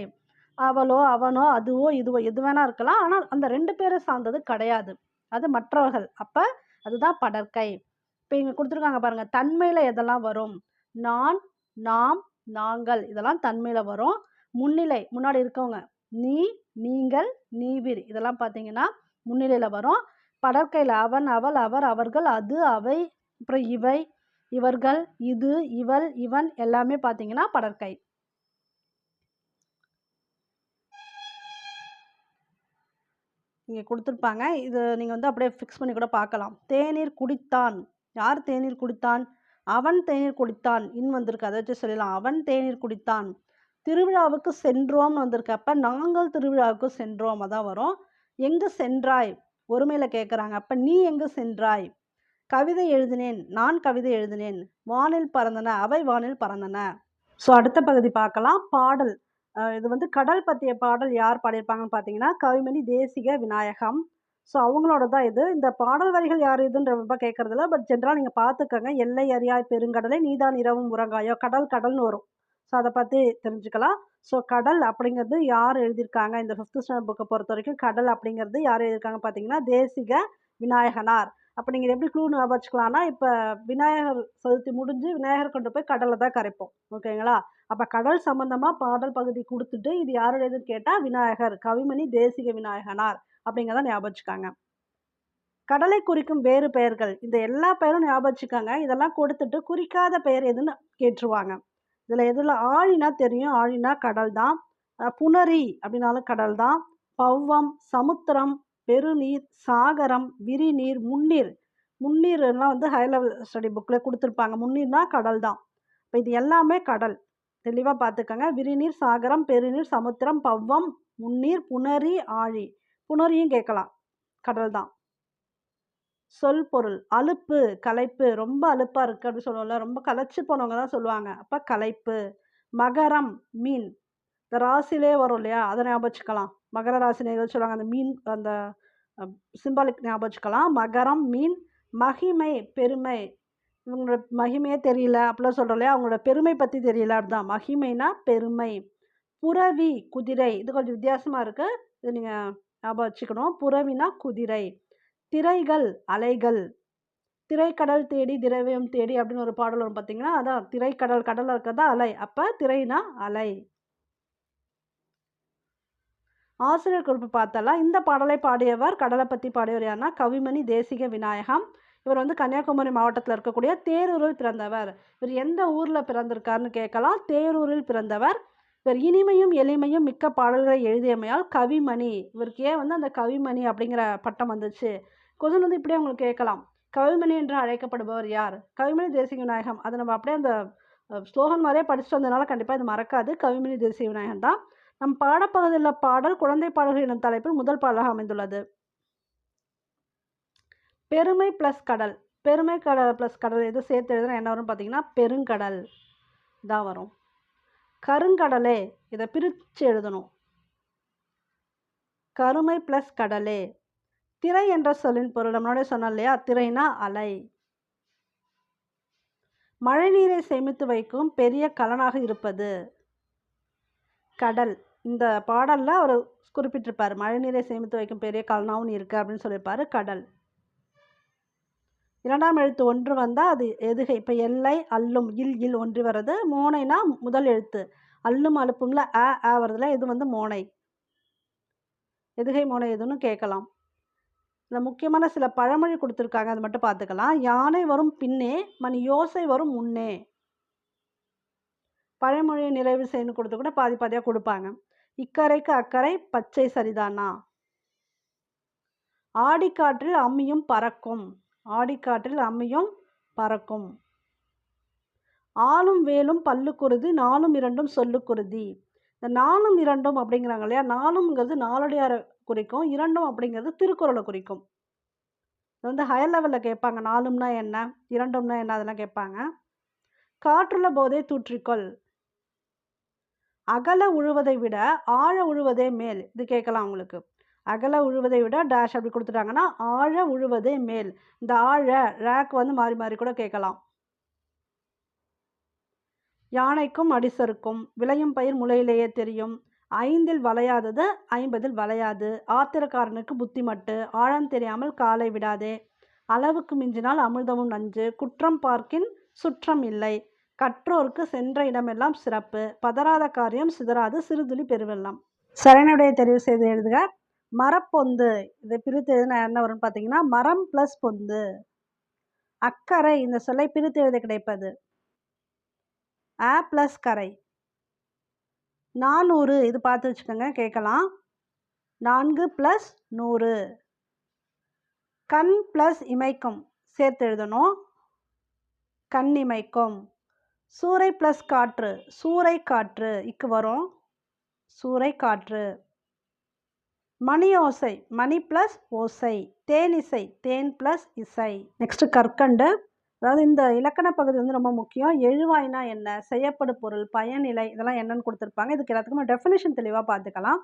Speaker 1: அவளோ, அவனோ, அதுவோ, இதுவோ எது வேணா இருக்கலாம். ஆனா அந்த 2 பேரை சார்ந்தது கிடையாது. அது மற்றவர்கள். அப்ப அதுதான் படர்க்கை. இப்ப இங்க குடுத்துருக்காங்க பாருங்க. தன்மையில எதெல்லாம் வரும்? நான், நாம், நாங்கள் இதெல்லாம் தன்மையில வரும். முன்னிலை முன்னாடி இருக்கவங்க. நீ, நீங்கள், நீவிர் இதெல்லாம் பார்த்தீங்கன்னா முன்னிலையில வரும். படர்க்கையில அவன், அவள், அவர், அவர்கள், அது, அவை, அப்புறம் இவை, இவர்கள், இது, இவள், இவன் எல்லாமே பார்த்தீங்கன்னா படர்க்கை. இங்க குடுத்துருப்பாங்க. இது நீங்க வந்து அப்படியே ஃபிக்ஸ் பண்ணி கூட பார்க்கலாம். தேநீர் குடித்தான். யார் தேநீர் குடித்தான்? அவன் தேநீர் குடித்தான். வந்திருக்கு. அத வச்சு சொல்லலாம். அவன் தேநீர் குடித்தான். திருவிழாவுக்கு சென்றோம்னு வந்திருக்கு. அப்ப நாங்கள் திருவிழாவுக்கு சென்றோம். அதான் வரும். எங்கு சென்றாய்? ஒருமையில கேட்குறாங்க. அப்ப நீ எங்கு சென்றாய்? கவிதை எழுதினேன். நான் கவிதை எழுதினேன். வானில் பறந்தன. அவை வானில் பறந்தன. ஸோ அடுத்த பகுதி பார்க்கலாம். பாடல். இது வந்து கடல் பத்திய பாடல் யார் பாடியிருப்பாங்கன்னு பார்த்தீங்கன்னா, கவிமணி தேசிக விநாயகம். ஸோ அவங்களோட தான் இது. இந்த பாடல் வரிகள் யார் இதுன்ற ரொம்ப கேட்கறதில்ல. பட் ஜென்ரலா நீங்க பார்த்துக்கங்க. "எல்லை அறியாய் பெருங்கடலே நீதான் இரவும் உறங்காயோ" கடல் கடல்னு வரும். ஸோ அத பத்தி தெரிஞ்சுக்கலாம். ஸோ கடல் அப்படிங்கிறது யார் எழுதியிருக்காங்க? இந்த 5th ஸ்டாண்டர்ட் புக்க பொறுத்தவரைக்கும் கடல் அப்படிங்கிறது யார் எழுதியிருக்காங்க பார்த்தீங்கன்னா, தேசிக விநாயகனார். அப்ப நீங்க எப்படி க்ளூ ஞாபகம் வச்சுக்கலாம்னா, இப்ப விநாயகர் சதுர்த்தி முடிஞ்சு விநாயகர் கொண்டு போய் கடல்ல தான் கரைப்போம். ஓகேங்களா? அப்ப கடல் சம்பந்தமா பாடல் பகுதி குடுத்துட்டு, இது யாருடையதுன்னு கேட்டா விநாயகர். கவிமணி தேசிக விநாயகனார் அப்படிங்கிறத ஞாபகம் வச்சுக்கங்க. கடலை குறிக்கும் வேறு பெயர்கள். இந்த எல்லா பெயரும் ஞாபகம் வச்சுக்கங்க. இதெல்லாம் கொடுத்துட்டு குறிக்காத பெயர் எதுன்னு கேட்டுருவாங்க. எதுல ஆழினா தெரியும். ஆழினா கடல் தான். புணரி அப்படின்னாலும் கடல் தான். பவ்வம், சமுத்திரம், பெருநீர், சாகரம், விரிநீர், முன்னீர். முன்னீர்லாம் வந்து ஹையர் லெவல் ஸ்டடி புக்ல குடுத்துருப்பாங்க. முன்னீர்னா கடல் தான். இப்ப இது எல்லாமே கடல். தெளிவா பார்த்துக்கங்க. விரிநீர், சாகரம், பெருநீர், சமுத்திரம், பவ்வம், முன்னீர், புணரி, ஆழி. புணரியும் கேட்கலாம். கடல் தான். சொல் பொருள். அலுப்பு, களைப்பு. ரொம்ப அலுப்பா இருக்கு அப்படின்னு சொல்லுவோம்ல. ரொம்ப களைச்சு போனவங்க தான் சொல்லுவாங்க. அப்ப களைப்பு. மகரம், மீன். இந்த ராசியிலே வரும் இல்லையா? அத ஞாபகம் வச்சுக்கலாம். மகர ராசி நேயர்கள் சொல்லுவாங்க. அந்த மீன் அந்த சிம்பாலிக் ஞாபகம் வச்சுக்கலாம். மகரம், மீன். மகிமை, பெருமை. இவங்களோட மகிமையே தெரியல அப்படிலாம் சொல்றோம் இல்லையா? அவங்களோட பெருமை பத்தி தெரியல அப்படிதான். மகிமைனா பெருமை. புரவி, குதிரை. இது கொஞ்சம் வித்தியாசமா இருக்கு. இது நீங்க ஞாபகம் வச்சுக்கணும். புரவினா குதிரை. திரைகள், அலைகள். திரைக்கடல் தேடி திரவியம் தேடி அப்படின்னு ஒரு பாடல் வரும் பார்த்தீங்களா? அதான் திரைக்கடல் கடல்ல இருக்கிறது தான் அலை. அப்ப திரைனா அலை. ஆசிரியர் குறிப்பு பார்த்தலாம். இந்த பாடலை பாடியவர், கடலை பத்தி பாடியவர் யாருன்னா, கவிமணி தேசிக விநாயகம். இவர் வந்து கன்னியாகுமரி மாவட்டத்துல இருக்கக்கூடிய தேரூரில் பிறந்தவர். இவர் எந்த ஊர்ல பிறந்திருக்காருன்னு கேட்கலாம். தேரூரில் பிறந்தவர். இவர் இனிமையும் எளிமையும் மிக்க பாடல்களை எழுதியமையால் கவிமணி. இவருக்கு ஏன் வந்து அந்த கவிமணி அப்படிங்கிற பட்டம் வந்துச்சு? கொஸ்டின் வந்து இப்படியே உங்களுக்கு கேட்கலாம். கவிமணி என்று அழைக்கப்படுபவர் யார்? கவிமணி தேசிக விநாயகம். அதை நம்ம அப்படியே அந்த ஸ்லோகன் மாதிரியே படிச்சுட்டு வந்ததுனால கண்டிப்பாக இது மறக்காது. கவிமணி தேசிய விநாயகன் தான். நம் பாடப்பகுதியில் பாடல் குழந்தை பாடல்கள் எனும் தலைப்பில் முதல் பாடலாக அமைந்துள்ளது. பெருமை ப்ளஸ் கடல். பெருமை கடல் ப்ளஸ் கடல் எது சேர்த்து எழுதுனா என்ன வரும்னு பார்த்தீங்கன்னா பெருங்கடல் தான் வரும். கருங்கடலே இதை பிரித்து எழுதணும். கருமை ப்ளஸ் கடலே. திரை என்ற சொல்லின் பொருள் நம்மளோட சொன்னோம் இல்லையா, திரைனா அலை. மழைநீரை சேமித்து வைக்கும் பெரிய கலனாக இருப்பது கடல். இந்த பாடலில் அவர் குறிப்பிட்டிருப்பார், மழைநீரை சேமித்து வைக்கும் பெரிய கலனாகவும் இருக்குது அப்படின்னு சொல்லியிருப்பார், கடல். இரண்டாம் எழுத்து ஒன்று வந்தால் அது எதுகை. இப்போ எல்லை அல்லும் இல் இல் ஒன்றி வர்றது. மோனைனா முதல் எழுத்து. அல்லும் அழுப்பும்ல அ வருதுல, இது வந்து மோனை. எதுகை மோனை எதுன்னு கேட்கலாம். இந்த முக்கியமான சில பழமொழி கொடுத்துருக்காங்க, அது மட்டும் பார்த்துக்கலாம். யானை வரும் பின்னே மணி யோசை வரும் முன்னே. பழமொழியை நிறைவு செய்யணும் கொடுத்து கூட பாதி பாதியாக கொடுப்பாங்க. இக்கரைக்கு அக்கறை பச்சை சரிதானா. ஆடிக்காற்றில் அம்மியும் பறக்கும். ஆடிக்காற்றில் அம்மியும் பறக்கும். ஆளும் வேலும் பல்லுக்குருதி நாலும் இரண்டும் சொல்லுக்குருதி. இந்த நாலும் இரண்டும் அப்படிங்கிறாங்க இல்லையா, நாலும்ங்கிறது நாலடியாரை குறிக்கும், இரண்டும் அப்படிங்கிறது திருக்குறளை குறிக்கும். இது வந்து ஹையர் லெவலில் கேட்பாங்க, நாலும்னா என்ன இரண்டும்னா என்ன அதெல்லாம் கேட்பாங்க. காற்றுள்ள போதே தூற்றிக்கொள். அகல உழுவதை விட ஆழ உழுவதே மேல். இது கேட்கலாம் உங்களுக்கு. அகல உழுவதை விட டேஷ் அப்படி கொடுத்துட்டாங்கன்னா ஆழ உழுவதே மேல். இந்த ஆழ ரேக் வந்து மாறி மாறி கூட கேட்கலாம். யானைக்கும் அடிசருக்கும் விளையும் பயிர் முளையிலேயே தெரியும். 5இல் வளையாதது 50இல் வளையாது. ஆத்திரக்காரனுக்கு புத்தி மட்டு. ஆழம் தெரியாமல் காலை விடாதே. அளவுக்கு மிஞ்சினால் அமிர்தமும் நஞ்சு. குற்றம் பார்க்கின் சுற்றம் இல்லை. கற்றோருக்கு சென்ற இடமெல்லாம் சிறப்பு. பதறாத காரியம் சிதறாது சிறுதுளி பெருவெல்லாம். சரணுடைய தெரிவு செய்து எழுதுக. மரப்பொந்து. இதை பிரித்து எழுதினா என்ன வரும்னு பார்த்தீங்கன்னா மரம் ப்ளஸ் பொந்து. அக்கறை இந்த சொல்லை பிரித்து எழுத கிடைப்பது அ ப்ளஸ் கரை. 400 இது பார்த்து வச்சுக்கோங்க, கேட்கலாம். 4 + 100. கண் ப்ளஸ் இமைக்கும் சேர்த்து எழுதணும். கண் இமைக்கும். சூறை ப்ளஸ் காற்று. சூறை காற்று இக்கு வரும். சூறை காற்று. மணி ஓசை. மணி ப்ளஸ் ஓசை. தேனிசை. தேன் ப்ளஸ் இசை. நெக்ஸ்ட் கற்கண்டு. அதாவது இந்த இலக்கண பகுதி வந்து ரொம்ப முக்கியம். எழுவாய்னா என்ன, செய்யப்படு பொருள், பயனிலை, இதெல்லாம் என்னன்னு கொடுத்துருப்பாங்க. இதுக்கு எல்லாத்துக்குமே டெஃபினேஷன் தெளிவாக பார்த்துக்கலாம்.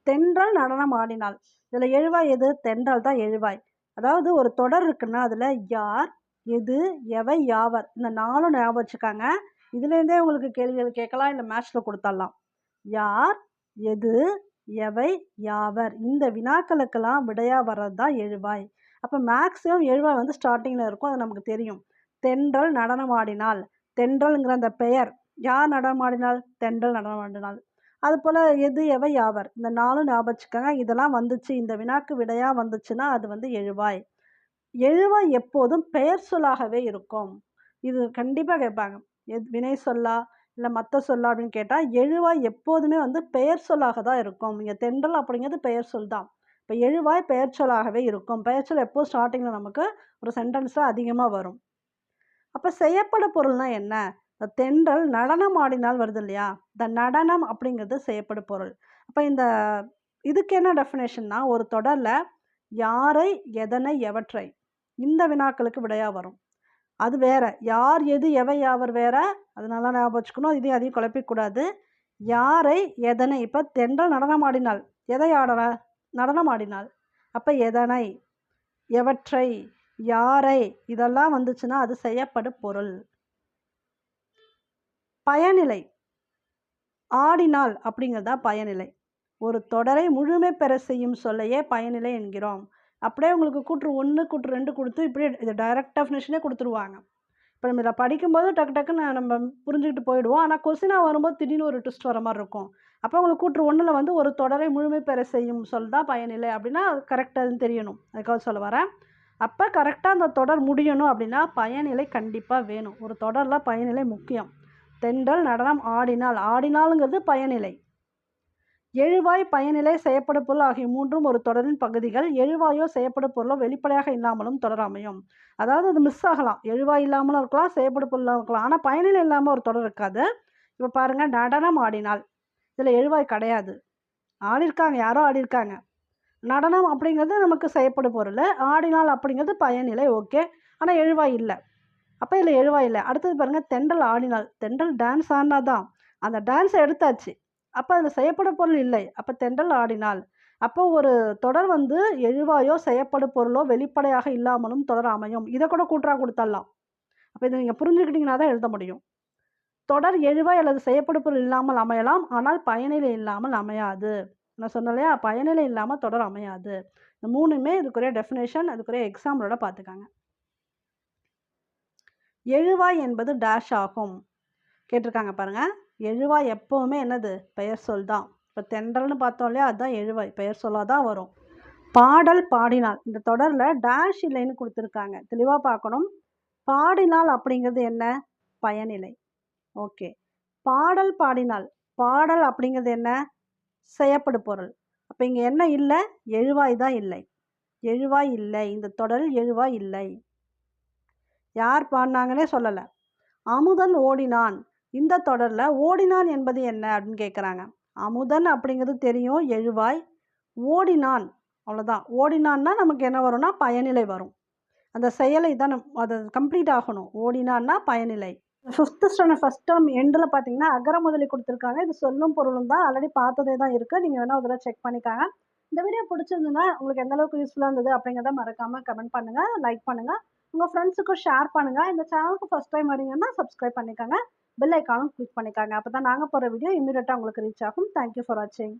Speaker 1: தென்றல் நடனம் ஆடினாள். இதில் எழுவாய் எது, தென்றல் தான் எழுவாய். அதாவது ஒரு தொடர் இருக்குன்னா அதில் யார் எது எவை யாவர் இந்த 4 ஞாபகம் வச்சுக்காங்க. இதுலேருந்தே உங்களுக்கு கேள்விகள் கேட்கலாம், இல்லை மேட்ச்சில் கொடுத்துடலாம். யார் எது எவை யாவர் இந்த வினாக்களுக்கெல்லாம் விடையாக வர்றது தான் எழுவாய். அப்போ மேக்ஸிமம் எழுவாய் வந்து ஸ்டார்டிங்கில் இருக்கும், அது நமக்கு தெரியும். தென்றல் நடனமாடினாள். தென்றல்ங்கிற அந்த பெயர். யார் நடனமாடினாள், தென்றல் நடனமாடினாள். அதுபோல் எது எவை யாவர் இந்த 4 ஞாபகம் வச்சுக்கோங்க. இதெல்லாம் வந்துச்சு, இந்த வினாக்கு விடையாக வந்துச்சுன்னா அது வந்து எழுவாய். எழுவாய் எப்போதும் பெயர் சொல்லாகவே இருக்கும். இது கண்டிப்பாக கேட்பாங்க. வினை சொல்லா இல்லை மற்ற சொல்லா அப்படின்னு கேட்டால் எழுவாய் எப்போதுமே வந்து பெயர் சொல்லாக தான் இருக்கும். இங்கே தென்றல் அப்படிங்கிறது பெயர் சொல் தான். இப்போ எழுவாய் பெயர் சொல்லாகவே இருக்கும். பெயர் சொல் எப்போது ஸ்டார்டிங்கில் நமக்கு ஒரு சென்டென்ஸில் அதிகமாக வரும். அப்போ செய்யப்பட பொருள்னா என்ன, தென்றல் நடனம் ஆடினால் வருது இல்லையா, இந்த நடனம் அப்படிங்கிறது செய்யப்பட பொருள். அப்போ இந்த இதுக்கு என்ன டெஃபினேஷன்னா, ஒரு தொடரில் யாரை எதனை எவற்றை இந்த வினாக்களுக்கு விடையாக வரும். அது வேற. யார் எது எவை யாவர் வேற, அதனால ஞாபகம் வச்சுக்கணும். இதையும் அதையும் குழப்பிக்கூடாது. யாரை எதனை. இப்போ தென்றல் நடனம் ஆடினாள். எதை ஆடன, நடனம் ஆடினாள். அப்போ எதனை எவற்றை யாரை இதெல்லாம் வந்துச்சுன்னா அது செய்யப்படு பொருள். பயனிலை. ஆடினாள் அப்படிங்கிறது தான் பயனிலை. ஒரு தொடரை முழுமை பெற செய்யும் சொல்லையே பயனிலை என்கிறோம். அப்படியே உங்களுக்கு கூற்று 1 கூற்று 2 கொடுத்து இப்படியே இது டைரக்ட் டெஃபினேஷனே கொடுத்துருவாங்க. இப்போ நம்ம இதில் படிக்கும்போது டக்கு டக்குன்னு நம்ம புரிஞ்சுக்கிட்டு போயிடுவோம். ஆனால் கொஸ்டினாக வரும்போது திடீர்னு ஒரு ட்விஸ்ட் வர மாதிரி இருக்கும். அப்போ உங்களுக்கு கூற்று 1ல் வந்து ஒரு தொடரை முழுமை பெற செய்யும் சொல் தான் பயனிலை அப்படின்னா கரெக்டாக தெரியணும். அதுக்காக சொல்ல வரேன். அப்போ கரெக்டாக அந்த தொடர் முடியணும் அப்படின்னா பயனிலை கண்டிப்பாக வேணும். ஒரு தொடரில் பயனிலை முக்கியம். தென்றல் நடனம் ஆடினாள். ஆடினாளுங்கிறது பயனிலை. எழுவாய், பயனிலை, செயப்படும் பொருள் ஆகிய மூன்றும் ஒரு தொடரின் பகுதிகள். எழுவாயோ செயப்படும் பொருளோ வெளிப்படையாக இல்லாமலும் தொடர் அமையும். அதாவது அது மிஸ் ஆகலாம். எழுவாய் இல்லாமலும் இருக்கலாம், செயப்படும் பொருள் இல்லாம இருக்கலாம். ஆனா பயனிலை இல்லாம ஒரு தொடர் இருக்காது. இப்ப பாருங்க, நடனம் ஆடினாள். இதுல எழுவாய் கிடையாது. ஆடியிருக்காங்க, யாரோ ஆடியிருக்காங்க. நடனம் அப்படிங்கிறது நமக்கு செயப்படும் பொருள். ஆடினாள் அப்படிங்கிறது பயனிலை, ஓகே. ஆனா எழுவாய் இல்ல. அப்ப இதுல எழுவாய் இல்ல. அடுத்தது பாருங்க, தென்றல் ஆடினாள். தென்றல் டான்ஸ் ஆடினா தான். அந்த டான்ஸ எடுத்தாச்சு. அப்ப அதுல செயப்படும் பொருள் இல்லை. அப்ப தென்றல் ஆடினாள். அப்போ ஒரு தொடர் வந்து எழுவாயோ செயப்படும் பொருளோ வெளிப்படையாக இல்லாமலும் தொடர் அமையும். இத கூட கூற்றா குடுத்துடலாம். அப்ப இத நீங்க புரிஞ்சுக்கிட்டீங்கன்னா தான் எழுத முடியும். தொடர் எழுவாய் அல்லது செயப்படும் பொருள் இல்லாமல் அமையலாம். ஆனால் பயனிலை இல்லாமல் அமையாது. நான் சொன்னேன் இல்லையா? பயனிலை இல்லாம தொடர் அமையாது. இந்த 3மே இதுக்குரிய டெஃபினேஷன், அதுக்குரிய எக்ஸாம்பிளோட பார்த்துக்கங்க. எழுவாய் என்பது டேஷ் ஆகும். கேட்டிருக்காங்க பாருங்க. எழுவாய் எப்பவுமே என்னது? பெயர் சொல் தான். இப்போ தென்றல்னு பார்த்தோம் இல்லையா? அதுதான் எழுவாய். பெயர் சொல்லா தான் வரும். பாடல், பாடினாள். இந்த தொடர்ல டேஷ் இல்லைன்னு குடுத்துருக்காங்க. தெளிவா பார்க்கணும். பாடினாள் அப்படிங்கிறது என்ன? பயனிலை. ஓகே. பாடல், பாடினாள். பாடல் அப்படிங்கிறது என்ன? செயப்படும் பொருள். அப்ப இங்க என்ன இல்ல? எழுவாய் தான் இல்லை. எழுவாய் இல்லை. இந்த தொடரில் எழுவாய் இல்லை. யார் பாடுனாங்கன்னே சொல்லல. அமுதன் ஓடினான். இந்த தொடர்ல ஓடினான் என்பது என்ன அப்படின்னு கேட்குறாங்க. அமுதன் அப்படிங்கிறது தெரியும், எழுவாய். ஓடினான், அவ்வளோதான். ஓடினான்னா நமக்கு என்ன வரும்னா பயனிலை வரும். அந்த செயலை தான் அது கம்ப்ளீட் ஆகணும். ஓடினான்னா பயனிலை. 5th ஸ்டாண்டர்ட் ஃபர்ஸ்ட் டேர்ம் எண்டில் பார்த்தீங்கன்னா அகர முதலி கொடுத்துருக்காங்க. இது சொல்லும் பொருளும் தான். ஆல்ரெடி பார்த்ததே தான் இருக்குது. நீங்கள் வேணால் ஒரு தடவை செக் பண்ணிக்காங்க. இந்த வீடியோ பிடிச்சிருந்ததுன்னா உங்களுக்கு எந்த அளவுக்கு யூஸ்ஃபுல்லாக இருந்தது அப்படிங்கிறத மறக்காமல் கமெண்ட் பண்ணுங்கள், லைக் பண்ணுங்கள், உங்கள் ஃப்ரெண்ட்ஸுக்கும் ஷேர் பண்ணுங்கள். இந்த சேனலுக்கு ஃபஸ்ட் டைம் வரீங்கன்னா சப்ஸ்கிரைப் பண்ணிக்கோங்க, பெல் ஐக்கானும் கிளிக் பண்ணிக்காங்க. அப்போ தான் நாங்கள் போகிற வீடியோ இமீடியட்டாக உங்களுக்கு ரீச் ஆகும். தேங்க்யூ ஃபார் வாட்சிங்.